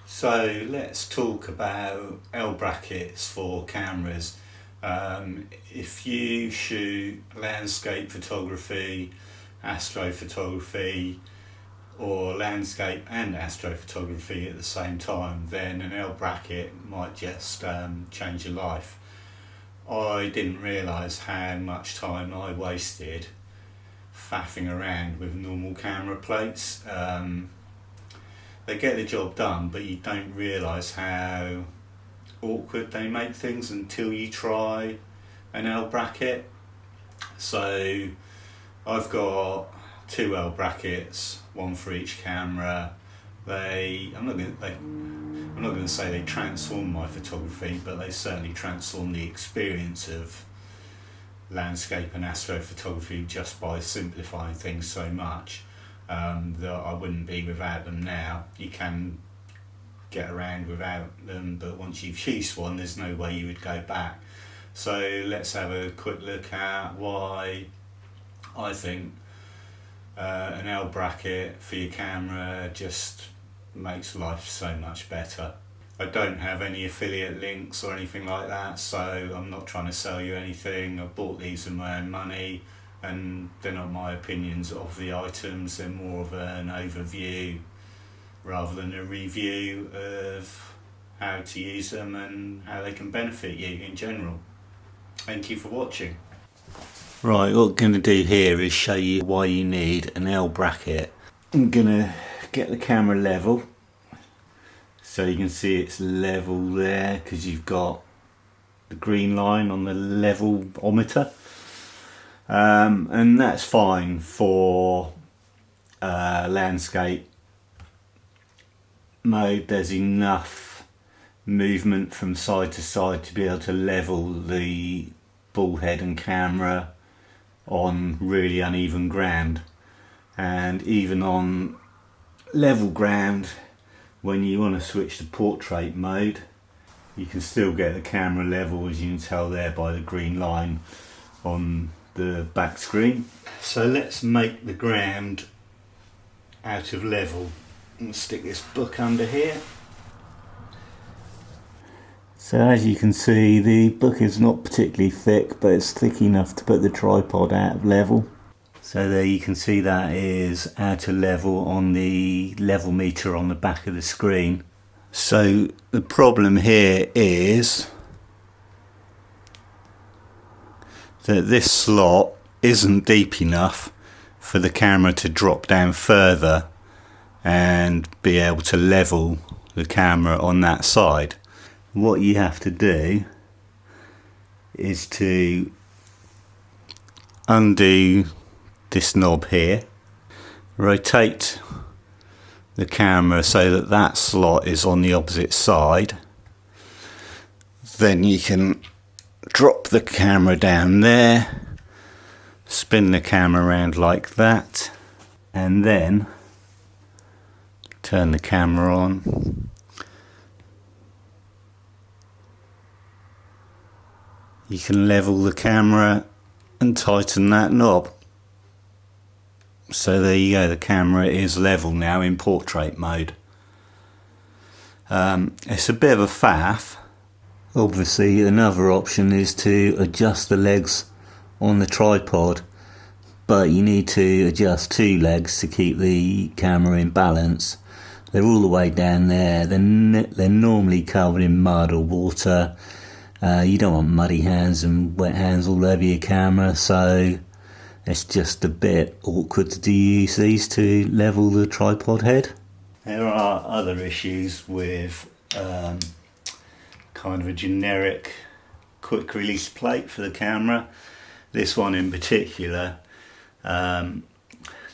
So let's talk about L brackets for cameras. If you shoot landscape photography, astrophotography, or landscape and astrophotography at the same time, then an L bracket might just change your life. I didn't realise how much time I wasted faffing around with normal camera plates. They get the job done, but you don't realise how awkward they make things until you try an L bracket. So I've got two L brackets, one for each camera. I'm not going to say they transform my photography, but they certainly transform the experience of landscape and astrophotography just by simplifying things so much that I wouldn't be without them now. You can get around without them, but once you've used one, there's no way you would go back. So let's have a quick look at why I think an L bracket for your camera just makes life so much better. I don't have any affiliate links or anything like that, so I'm not trying to sell you anything. I bought these with my own money, and they're not my opinions of the items, they're more of an overview rather than a review of how to use them and how they can benefit you in general. Thank you for watching. Right, what I'm going to do here is show you why you need an L bracket. I'm going to get the camera level, so you can see it's level there because you've got the green line on the levelometer. And that's fine for landscape mode. There's enough movement from side to side to be able to level the ball head and camera on really uneven ground. And even on level ground, when you want to switch to portrait mode, you can still get the camera level, as you can tell there by the green line on the back screen. So let's make the ground out of level. I'm going to stick this book under here. So as you can see, the book is not particularly thick, but it's thick enough to put the tripod out of level. So there you can see that is out of level on the level meter on the back of the screen. So the problem here is that this slot isn't deep enough for the camera to drop down further and be able to level the camera on that side. What you have to do is to undo this knob here, rotate the camera so that that slot is on the opposite side. Then you can drop the camera down there, spin the camera around like that, and then turn the camera on. You can level the camera and tighten that knob. So there you go, the camera is level now in portrait mode. It's a bit of a faff. Obviously another option is to adjust the legs on the tripod, but you need to adjust two legs to keep the camera in balance. They're all the way down there, they're normally covered in mud or water. You don't want muddy hands and wet hands all over your camera, so it's just a bit awkward to use these to level the tripod head. There are other issues with kind of a generic quick release plate for the camera. This one in particular,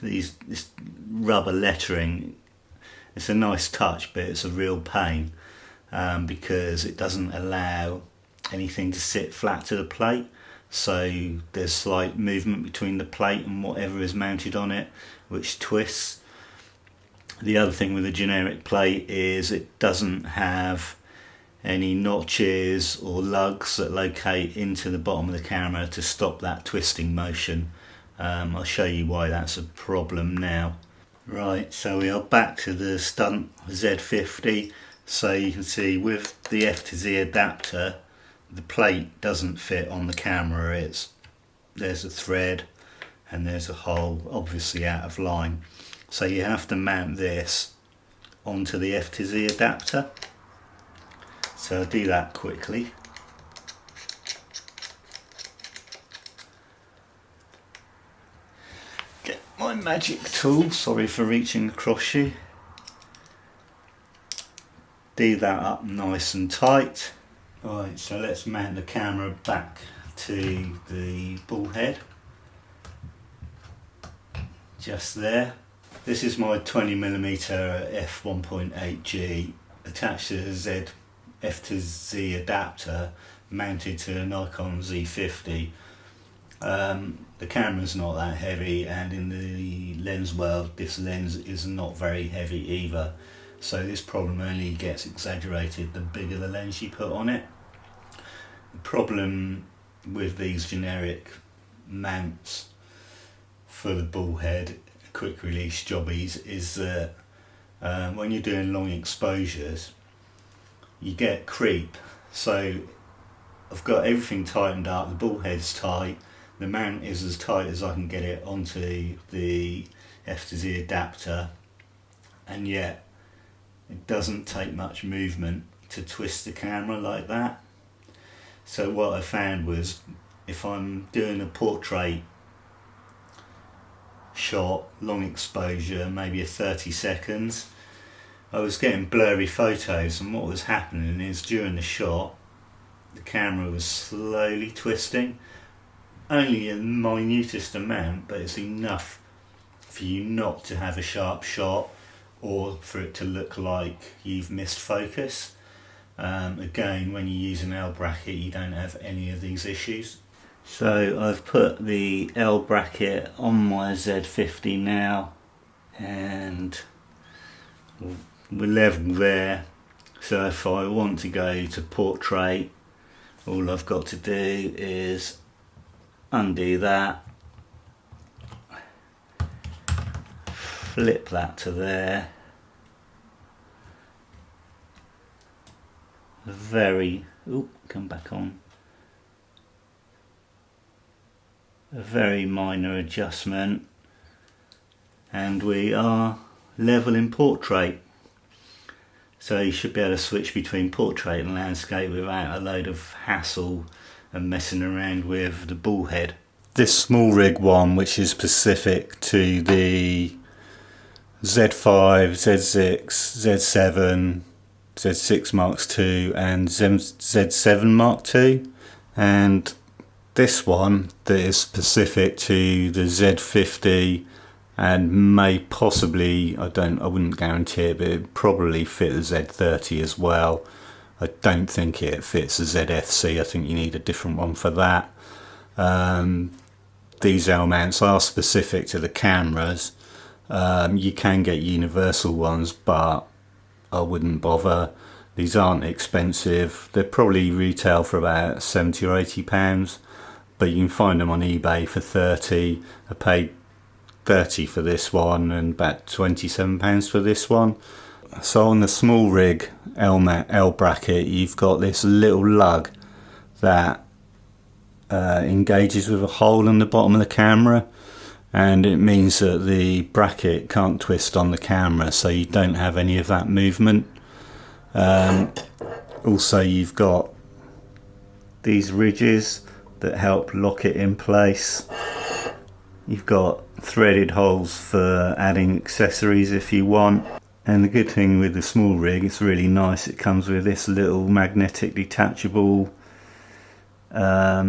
this rubber lettering, it's a nice touch, but it's a real pain because it doesn't allow anything to sit flat to the plate. So there's slight movement between the plate and whatever is mounted on it, which twists. The other thing with a generic plate is it doesn't have any notches or lugs that locate into the bottom of the camera to stop that twisting motion. I'll show you why that's a problem now. Right, so we are back to the stunt Z50. So you can see with the F to Z adapter, the plate doesn't fit on the camera. There's a thread and there's a hole, obviously out of line. So you have to mount this onto the F to Z adapter. So I'll do that quickly. Get my magic tool, sorry for reaching across you. Do that up nice and tight. Alright, so let's mount the camera back to the bull head. Just there. This is my 20mm f1.8G attached to the F to Z adapter mounted to a Nikon Z50. The camera's not that heavy, and in the lens world this lens is not very heavy either. So this problem only gets exaggerated the bigger the lens you put on it. The problem with these generic mounts for the bull head quick release jobbies is that when you're doing long exposures you get creep. So I've got everything tightened up, the bull head's tight, the mount is as tight as I can get it onto the F to Z adapter, and yet it doesn't take much movement to twist the camera like that. So what I found was, if I'm doing a portrait shot, long exposure, maybe 30 seconds, I was getting blurry photos, and what was happening is during the shot the camera was slowly twisting, only a minutest amount, but it's enough for you not to have a sharp shot or for it to look like you've missed focus. Again, when you use an L bracket you don't have any of these issues. So I've put the L bracket on my Z50 now, and we're level there. So if I want to go to portrait, all I've got to do is undo that, flip that to there, come back on, a very minor adjustment, and we are level in portrait. So you should be able to switch between portrait and landscape without a load of hassle and messing around with the bull head. This small rig one, which is specific to the Z5, Z6, Z7, Z6 Mark II and Z7 Mark II, and this one that is specific to the Z50 and may possibly, I wouldn't guarantee it, but it probably fit the Z30 as well. I don't think it fits the ZFC, I think you need a different one for that. These L mounts are specific to the cameras. You can get universal ones, but I wouldn't bother. These aren't expensive. They probably retail for about £70 or £80, but you can find them on eBay for 30. I paid 30 for this one and about £27 for this one. So on the small rig L bracket, you've got this little lug that engages with a hole in the bottom of the camera, and it means that the bracket can't twist on the camera, so you don't have any of that movement. Also you've got these ridges that help lock it in place. You've got threaded holes for adding accessories if you want, and the good thing with the small rig, it's really nice, it comes with this little magnetic detachable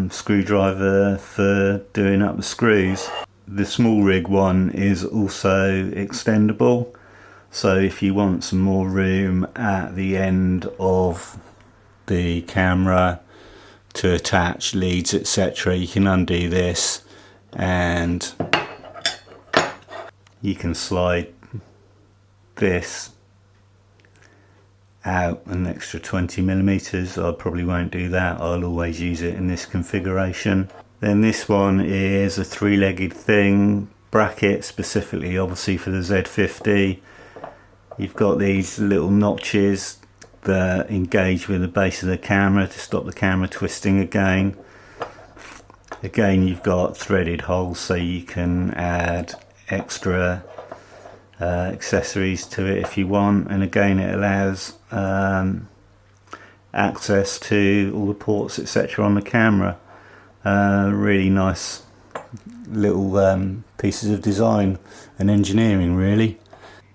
screwdriver for doing up the screws. The small rig one is also extendable, so if you want some more room at the end of the camera to attach leads, etc., you can undo this and you can slide this out an extra 20mm. I probably won't do that, I'll always use it in this configuration. Then this one is a three-legged thing, bracket specifically obviously for the Z50. You've got these little notches engage with the base of the camera to stop the camera twisting again. Again, you've got threaded holes so you can add extra accessories to it if you want, and again it allows access to all the ports etc on the camera. Really nice little pieces of design and engineering really.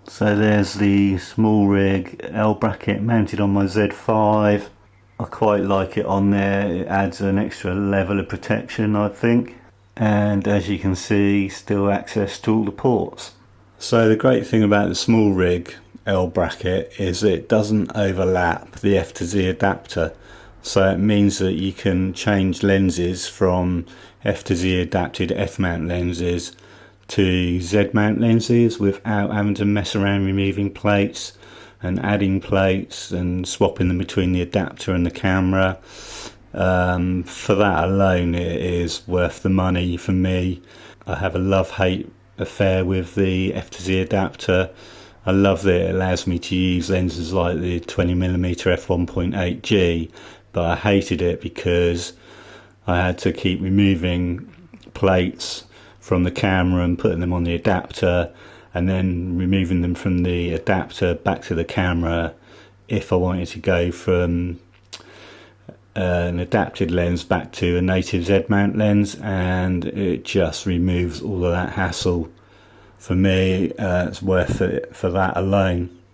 So there's the small rig L bracket mounted on my Z5. I quite like it on there, it adds an extra level of protection I think, and as you can see still access to all the ports. So the great thing about the small rig L bracket is it doesn't overlap the F to Z adapter, so it means that you can change lenses from F to Z adapted F mount lenses to Z mount lenses without having to mess around removing plates and adding plates and swapping them between the adapter and the camera. For that alone it is worth the money for me. I have a love-hate affair with the F to Z adapter. I love that it allows me to use lenses like the 20mm f1.8G, but I hated it because I had to keep removing plates from the camera and putting them on the adapter, and then removing them from the adapter back to the camera if I wanted to go from an adapted lens back to a native Z mount lens, and it just removes all of that hassle. For me, it's worth it for that alone.